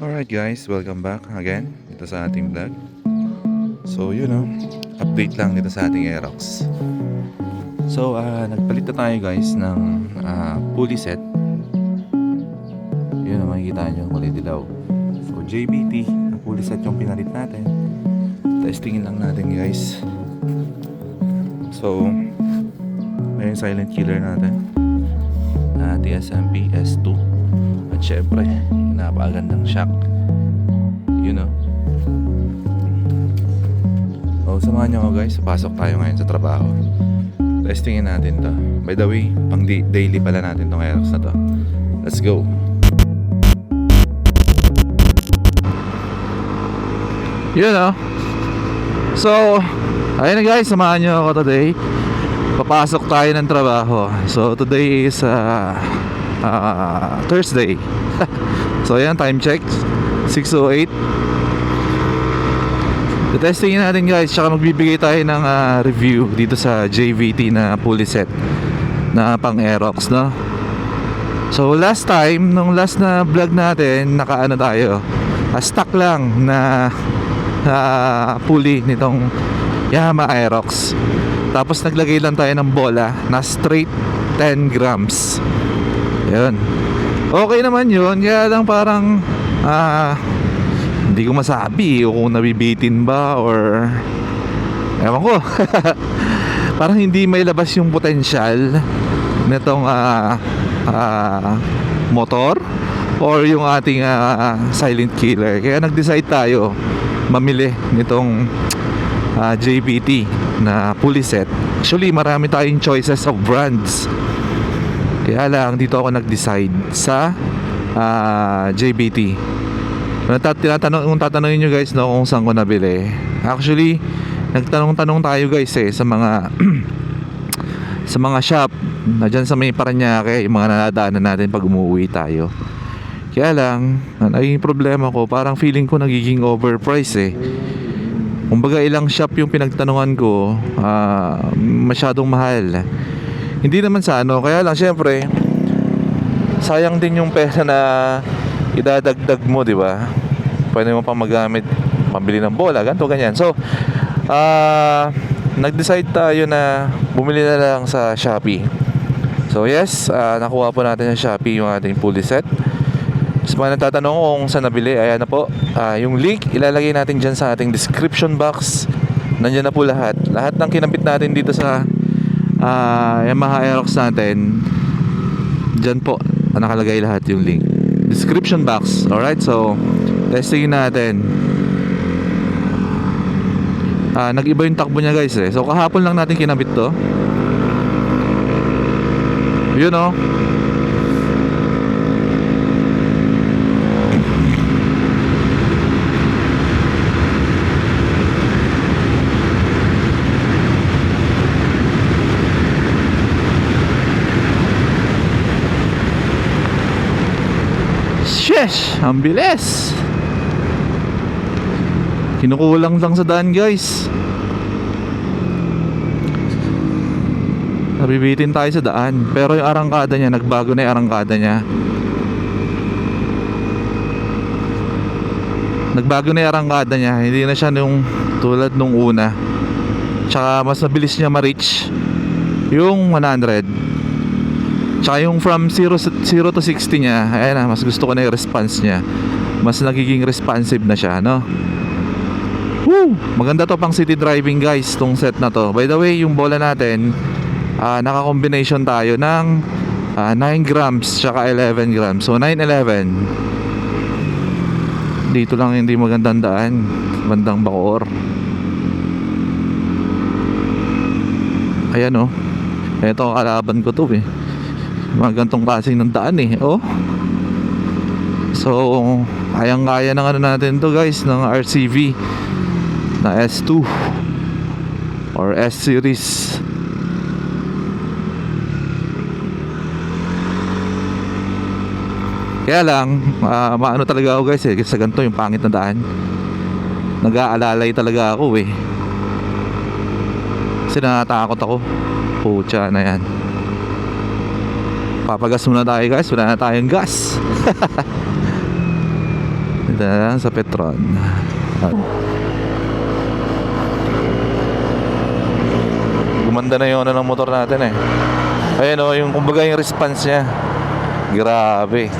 Alright guys, welcome back again dito sa ating vlog. So update lang dito sa ating Aerox. So nagpalit na tayo guys ng pulley set. Yun makikita nyo, kulay dilaw. So JBT, ang pulley set yung pinalit natin. Testingin lang natin guys. So may silent killer natin, TSMP S2. At syempre, napakagandang shock. Samahan nyo ako guys, pasok tayo ngayon sa trabaho. Testingin natin to. By the way, pang daily pala natin tong Aerox na to. Let's go. So, ayun na guys, samahan nyo ako today. Papasok tayo ng trabaho. So today is Thursday. So ayan, time check 6:08. Testingin natin guys, tsaka magbibigay tayo ng review dito sa JVT na pulley set na pang Aerox, no? So last time, nung last na vlog natin, nakaano tayo, stock lang na pulley nitong Yamaha Aerox. Tapos naglagay lang tayo ng bola na straight 10 grams. Yun. Okay naman yun, kaya lang parang hindi ko masabi kung nabibitin ba or ewan ko. Parang hindi may labas yung potensyal nitong motor or yung ating silent killer. Kaya nag-decide tayo mamili nitong JBT na pulley set. Actually marami tayong choices of brands, kaya lang dito ako nag-decide sa JBT. Kung tatanungin nyo guys, no, kung saan ko nabili, actually nagtanong-tanong tayo guys sa mga sa mga shop na dyan sa may Paranaque, yung mga nadadaanan natin pag umuwi tayo. Kaya lang naging problema ko, parang feeling ko nagiging overpriced kumbaga ilang shop yung pinagtanungan ko, masyadong mahal. Hindi naman sa kaya lang syempre sayang din yung pera na idadagdag mo, di ba? Pwede mo pang magamit, pambili ng bola, ganito, ganyan. So nag-decide tayo na bumili na lang sa Shopee. So yes, nakuha po natin sa Shopee yung ating pulley set. Sa mga nagtatanong kung saan nabili, ayan na po, yung link ilalagay natin dyan sa ating description box. Nandiyan na po lahat ng kinabit natin dito sa Yamaha Aerox natin. Dyan po nakalagay lahat yung link, description box. Alright, so testingin natin. Nag-iba yung takbo niya guys So kahapon lang natin kinabit to. Yun Sheesh, ang bilis. Kinukulang lang sa daan guys. Nabibitin tayo sa daan. Pero yung arangkada niya, nagbago na yung arangkada niya. Nagbago na yung arangkada niya. Hindi na siya yung tulad nung una. Tsaka mas mabilis niya ma-reach yung 100. Tsaka yung from 0 to 60 niya, ayan na, mas gusto ko na yung response niya. Mas nagiging responsive na siya, no? Woo! Maganda to pang city driving guys, tong set na to. By the way, yung bola natin, naka-combination tayo ng 9 grams tsaka 11 grams. So 9-11. Dito lang hindi magandang daan, bandang Bacoor. Ayan ito kalaban ko to mga gantong klaseng ng daan So kayang-kaya ng natin to guys, ng RCV na S2 or S series. Kaya lang maano talaga ako guys sa ganito yung pangit na daan. Nag-aalalay talaga ako kasi natatakot ako. Pucha na yan. Papagas muna tayo guys, wala na tayong gas. Dito na lang sa Petron. Gumanda na yung ano ng motor natin eh. Ayun o, yung kumbaga yung response niya. Grabe.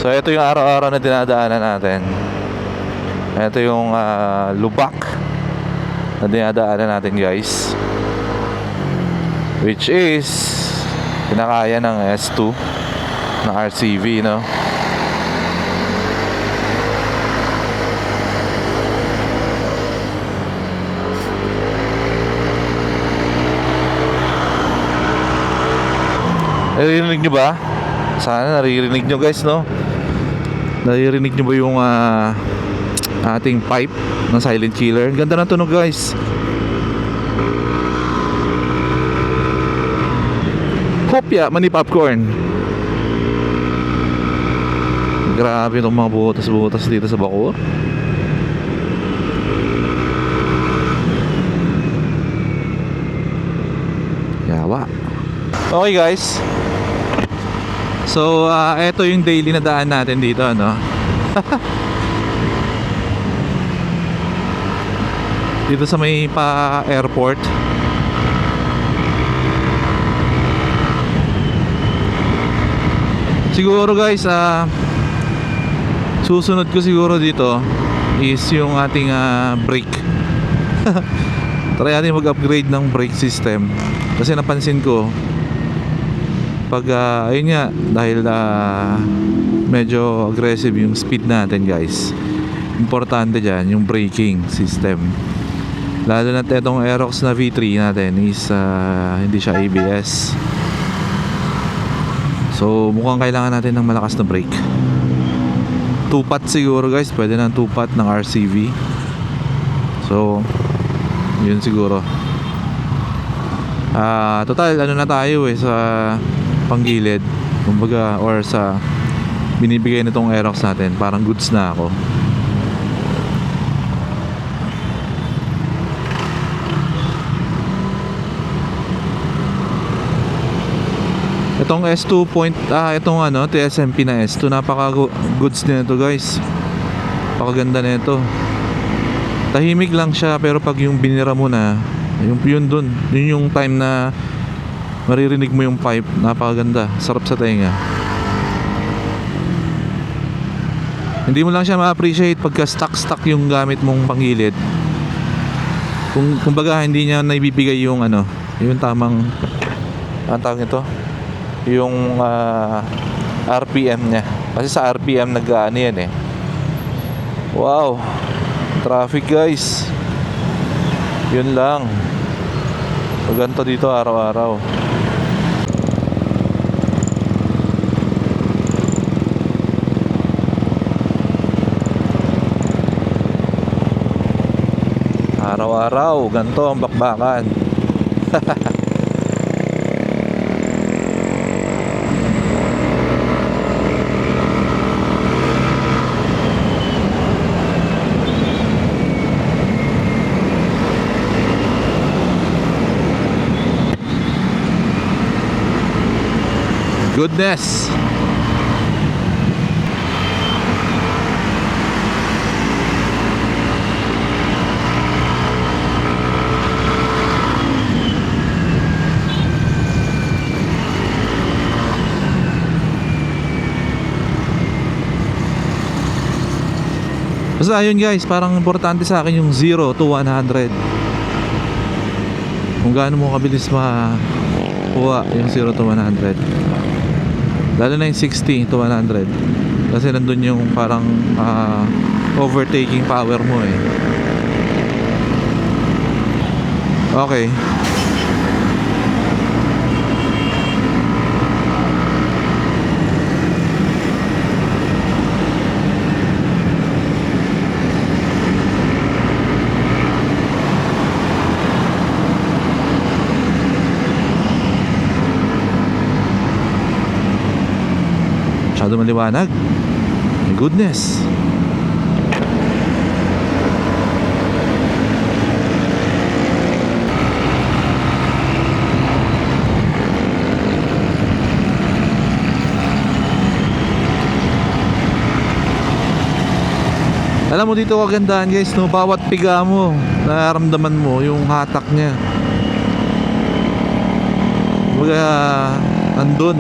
So ito yung araw-araw na dinadaanan natin. Ito yung lubak na dinadaanan natin guys, which is kinakaya ng S2 ng RCV, no? Naririnig nyo ba? Sana naririnig nyo guys, no? Naririnig nyo ba yung ating pipe ng silent killer? Ganda ng tunog guys. Hopya, mani popcorn. Grabe itong mga butas-butas dito sa Bacoor. Yawa. Okay guys, so eto yung daily na daan natin dito, ano. Dito sa may pa airport. Siguro guys, susunod ko siguro dito is yung ating brake. Try natin mag-upgrade ng brake system. Kasi napansin ko pag ayun nga, dahil medyo aggressive yung speed natin guys, importante dyan yung braking system. Lalo na itong Aerox na V3 natin is hindi siya ABS. So mukhang kailangan natin ng malakas na brake. 2-pot siguro guys, pwede ng 2-pot ng RCV. So yun siguro. Total ano na tayo sa panggilid, kumbaga, or sa binibigay nitong Aerox natin, parang goods na ako. Itong S2 itong TSMP na S2, napaka goods nito guys. Napakaganda nito. Tahimik lang siya, pero pag yung binira mo na, yun yung time na maririnig mo yung pipe, napakaganda, sarap sa tenga. Hindi mo lang siya ma-appreciate pagka stuck yung gamit mong panggilid. Kumbaga hindi niya naibibigay yung yung tamang tawag nito, yung RPM niya. Kasi sa RPM yan eh. Wow, traffic guys. Yun lang. Ganito dito araw-araw. Araw-araw, ganito ang bakbakan. Goodness. Basta ayun guys, parang importante sa akin yung 0 to 100. Kung gaano mo kabilis makuha yung 0 to 100. Lalo na yung 60 to 100. Kasi nandun yung parang overtaking power mo eh. Okay. Masyado maliwanag. My goodness. Alam mo dito kagandahan guys, no? Bawat piga mo, nararamdaman mo yung hatak niya. Baga, andun.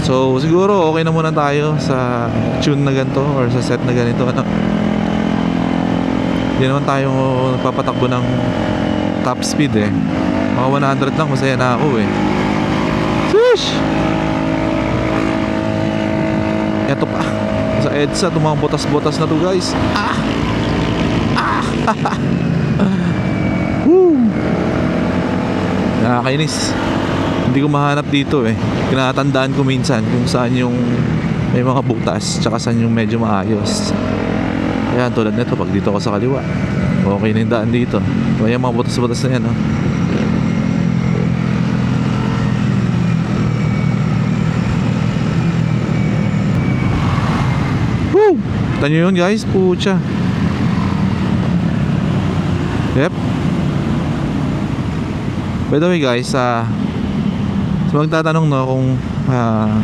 So siguro okay na muna tayo sa tune na ganito or sa set na ganito, ano? Hindi naman tayo nagpapatakbo ng top speed eh. Mga 100 lang, masaya na ako eh. Swish! Eto pa, sa EDSA, itong mga botas-botas na to guys. Woo! Nakakainis. Hindi ko mahanap dito eh. Kinatandaan ko minsan kung saan yung may mga butas, tsaka saan yung medyo maayos. Ayan, tulad nito, pag dito ako sa kaliwa, okay na yung daan dito. Kaya yung mga butas-butas na yan, oh. Woo! Tanyo yun guys, pucha. Yep. By the way guys, sa magtatanong no kung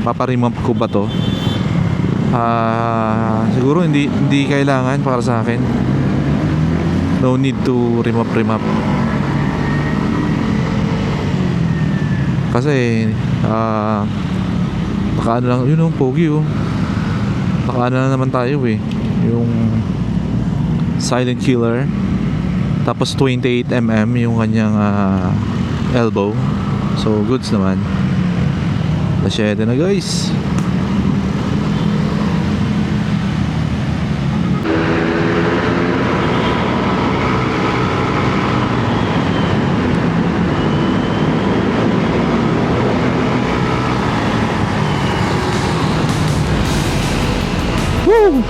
paparimap ko ba to, siguro hindi kailangan para sa akin. No need to remap kasi nakaano lang yun, pogi oh. Nakaano na naman tayo eh, yung silent killer. Tapos 28mm yung kanyang elbow. So goods naman. Nasyede na guys. Woo!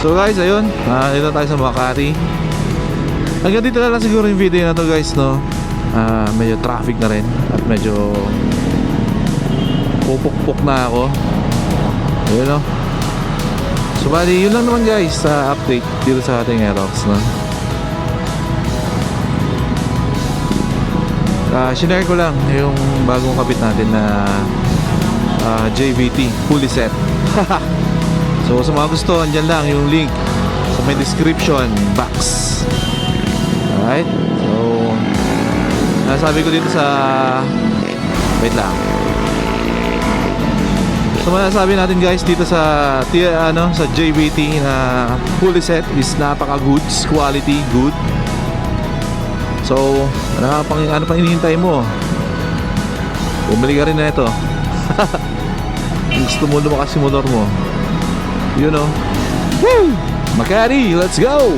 So guys, ayun, dito tayo sa Makati. Hanggang dito na lang siguro yung video na to guys, no. Medyo traffic na rin at medyo pupukpuk na ako. Ayun, no. So bali, yun lang naman guys sa update dito sa ating Aerox, no. Shinare ko lang yung bagong kabit natin na JVT fully set. So sa mga gusto, andyan lang yung link sa may description box. Alright. So nasabi ko dito sa, wait lang. So masasabi natin guys dito sa sa JVT na fully set is napaka goods, quality good. So ano pang hinihintay mo? Bumili ka rin na ito. Gusto mo lumakas yung motor mo, you know. Woo! Makati, let's go!